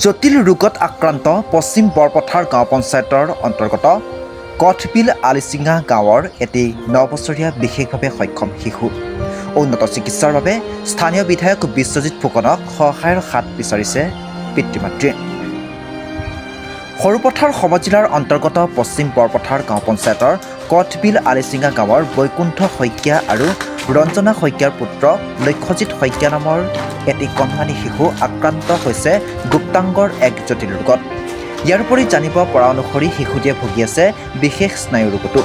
জটিল ৰোগত আক্ৰান্ত পশ্চিম বৰপথাৰ গাঁও পঞ্চায়তৰ অন্তৰ্গত কঠবিল আলিচিঙা গাঁৱৰ এটি 9 বছৰীয়া বিশেষভাৱে সক্ষম শিশু উন্নত চিকিৎসাৰ বাবে স্থানীয় বিধায়ক বিশ্বজিৎ ফুকনক সহায়ৰ হাত বিচাৰিছে পিতৃ-মাতৃয়ে। সৰুপথাৰ সমজিলাৰ অন্তৰ্গত পশ্চিম বৰপথাৰ গাঁও পঞ্চায়তৰ কঠবিল আলিচিঙা গাঁৱৰ বৈকুণ্ঠ শইকীয়া আৰু ৰঞ্জনা শইকীয়াৰ পুত্ৰ লক্ষ্যজিৎ শইকীয়া নামৰ এটি কণমানি শিশু আক্ৰান্ত হৈছে গুপ্তাংগৰ এক জটিল ৰোগত। ইয়াৰ উপৰি জানিব পৰা অনুসৰি শিশুটিয়ে ভুগি আছে বিশেষ স্নায়ু ৰোগতো,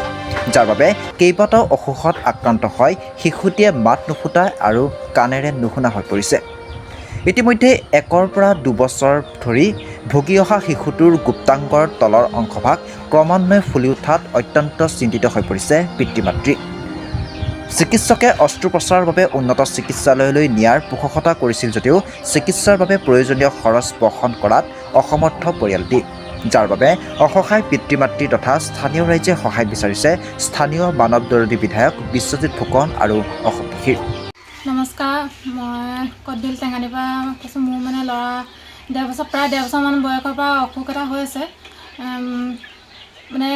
যাৰ বাবে কেইবাটাও অসুখত আক্ৰান্ত হয় শিশুটিয়ে মাত নুফুটা আৰু কাণেৰে নুশুনা হৈ পৰিছে। ইতিমধ্যে 1 পৰা 2 বছৰ ধৰি ভুগি অহা শিশুটোৰ গুপ্তাংগৰ তলৰ অংশভাগ ক্ৰমান্বয়ে ফুলি উঠাত অত্যন্ত চিন্তিত হৈ পৰিছে পিতৃ-মাতৃ। চিকিৎসকে অস্ত্ৰোপচাৰৰ বাবে উন্নত চিকিৎসালয়লৈ নিয়াৰ পোষকতা কৰিছিল যদিও চিকিৎসাৰ বাবে প্ৰয়োজনীয় খৰচ বহন কৰাত অসমৰ্থ পৰিয়ালটি, যাৰ বাবে অসহায় পিতৃ-মাতৃ তথা স্থানীয় ৰাইজে সহায় বিচাৰিছে স্থানীয় মানৱ দৰদী বিধায়ক বিশ্বজিৎ ফুকন আৰু অসমবাসীৰ। নমস্কাৰ, মই কঠবিল টেঙানীৰ পৰা কৈছোঁ। মোৰ মানে ল'ৰা প্ৰায় 1.5 বছৰমান বয়সৰ পৰা অসুখ এটা হৈ আছে, মানে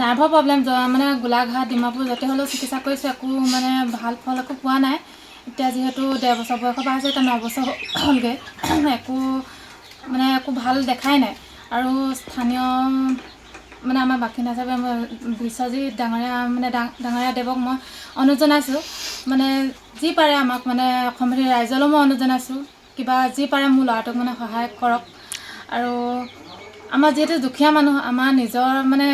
নাৰ্ভৰ প্ৰব্লেম, মানে গোলাঘাট ডিমাপুৰ য'তে হ'লেও চিকিৎসা কৰিছোঁ, একো মানে ভাল ফল একো পোৱা নাই। এতিয়া যিহেতু 1.5 বছৰ বয়সৰ পৰা হৈছে, এতিয়া 9 বছৰ হ'লগৈ, একো ভাল দেখাই নাই। আৰু স্থানীয় মানে আমাৰ বাসিন্দা হিচাপে বিশ্বজিৎ ডাঙৰীয়া দেৱক মই অনুৰোধ জনাইছোঁ, মানে যি পাৰে আমাক মানে অসমবাসী ৰাইজলৈও মই অনুৰোধ জনাইছোঁ, কিবা যি পাৰে মোৰ ল'ৰাটোক মানে সহায় কৰক। আৰু আমাৰ যিহেতু দুখীয়া মানুহ, আমাৰ নিজৰ মানে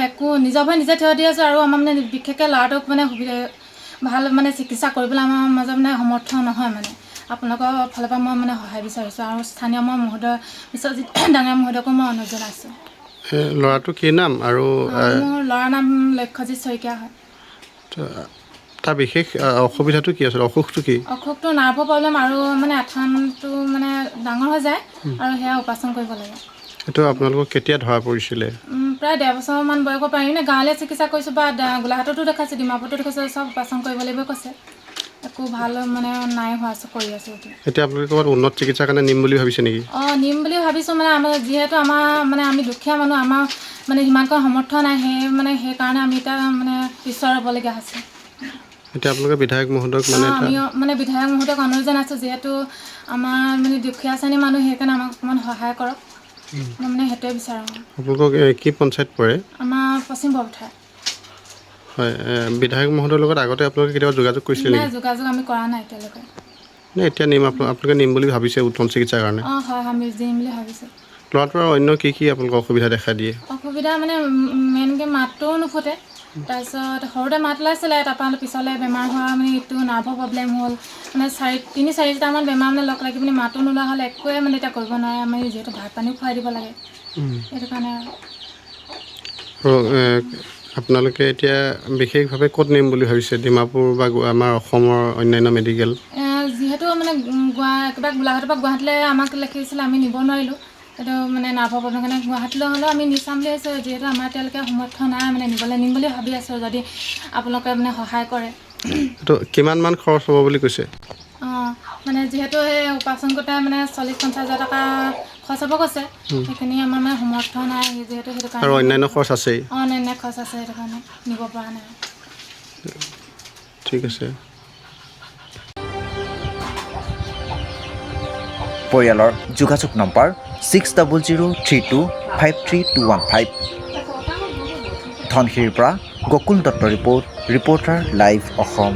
নিজৰ ভৰি নিজে থিয় দি আছোঁ, আৰু আমাৰ মানে বিশেষকৈ ল'ৰাটোক মানে ভাল মানে চিকিৎসা কৰিবলৈ আমাৰ মাজত মানে সমৰ্থ নহয়। মানে আপোনালোকৰ ফালৰ পৰা মই মানে সহায় বিচাৰিছোঁ, আৰু স্থানীয় মই মহোদয় বিশ্বজিৎ ডাঙৰীয়া মহোদয়কো মই অনুৰোধ জনাইছোঁ। ল'ৰাটো কি নাম? আৰু মোৰ ল'ৰাৰ নাম লক্ষ্যজিৎ শইকীয়া হয়। তাৰ বিশেষ অসুবিধাটো কি আছিল? অসুখটো কি? অসুখটো নাৰ্ভৰ প্ৰব্লেম, আৰু মানে আঠানটো মানে ডাঙৰ হৈ যায়, আৰু সেয়া অপাৰেশ্যন কৰিব লাগে। এইটো আপোনালোকক কেতিয়া ধৰা পৰিছিলে? প্ৰায় 1.5 বছৰমান বয়সৰ পৰা এনে গাঁৱলীয়া চিকিৎসা কৰিছোঁ, বা গোলাঘাটতো দেখাইছোঁ, ডিমাপুৰতো দেখাইছোঁ, চব অপাৰেশ্যন কৰিব লাগিব কৈছে। একো ভাল মানে নাই হোৱা, কৰি আছোঁ। এতিয়া আপোনালোকে ক'ৰবাত উন্নত চিকিৎসাৰ কাৰণে নিম বুলি ভাবিছে নেকি? নিম বুলি ভাবিছোঁ। মানে আমাৰ যিহেতু আমি দুখীয়া মানুহ, আমাৰ মানে সিমানকৈ সমৰ্থ নাই, সেইকাৰণে আমি এতিয়া মানে পিছুৱাই ৰ'বলগীয়া হৈছে। এতিয়া আপোনালোকে বিধায়ক মহোদয়ক আমি বিধায়ক মহোদয়ক অনুৰোধ জনাইছোঁ, যিহেতু আমাৰ মানে দুখীয়া শ্ৰেণীৰ মানুহ, সেইকাৰণে আমাক অকণমান সহায় কৰক, মানে সেইটোৱে বিচাৰোঁ। আপোনালোকক কি পঞ্চায়ত পৰে? আমাৰ পশ্চিম বৰপথাৰ। হয়, বিধায়ক মহোদয়ৰ লগত আগতে আপোনালোকে কেতিয়াবা যোগাযোগ কৰিছিলে নেকি? নাই, যোগাযোগ আমি কৰা নাই এতিয়ালৈকে। এতিয়া আপোনালোকে নিম বুলি ভাবিছে উন্নত চিকিৎসাৰ কাৰণে? হয়, আমি দিম বুলি ভাবিছোঁ। ল'ৰাটোৰ আৰু অন্য কি আপোনালোকৰ অসুবিধা দেখা দিয়ে? অসুবিধা মানে মেইনকৈ মাতটোও নুফুটে, তাৰপিছত সৰুতে মাত ওলাইছিলে, তাৰপৰা পিছলৈ বেমাৰ হোৱা মানে ইটো নাৰ্ভৰ প্ৰব্লেম হ'ল, মানে 3-4টামান বেমাৰ মানে লগ লাগি পিনি মাতো নোলোৱা হ'লে, একোৱে মানে এতিয়া কৰিব নোৱাৰে। আমি যিহেতু ভাত পানীও খুৱাই দিব লাগে, সেইটো কাৰণে। আৰু আপোনালোকে এতিয়া বিশেষভাৱে ক'ত নিম বুলি ভাবিছে? ডিমাপুৰ বা আমাৰ অসমৰ অন্যান্য মেডিকেল? যিহেতু মানে কিবা গোলাঘাটৰ পৰা গুৱাহাটীলৈ আমাক লিখিছিলে, আমি নিব নোৱাৰিলোঁ। এইটো মানে নাৰ্ভৰ প্ৰব্লেম কাৰণে গুৱাহাটীলৈ হ'লেও আমি নি চাম বুলি ভাবিছোঁ। যিহেতু আমাৰ এতিয়ালৈকে সমৰ্থ নাই, মানে নিম বুলি ভাবি আছোঁ, যদি আপোনালোকে মানে সহায় কৰে। এইটো কিমানমান খৰচ হ'ব বুলি কৈছে? মানে যিহেতু সেই অপাৰেশ্যন কৰোঁতে মানে 40-50 হাজাৰ টকা খৰচ হ'ব কৈছে, সেইখিনি আমাৰ মানে সমৰ্থ নাই, যিহেতু সেইটো কাৰণে। আৰু অন্যান্য খৰচ আছেই? অন্যান্য খৰচ আছে, সেইটো কাৰণে নিব পৰা নাই। ঠিক আছে। পৰিয়ালৰ যোগাযোগ নম্বৰ 6003253215। ধনশিৰিৰ পৰা গকুল দত্ত ৰিপৰ্টাৰ লাইভ অসম।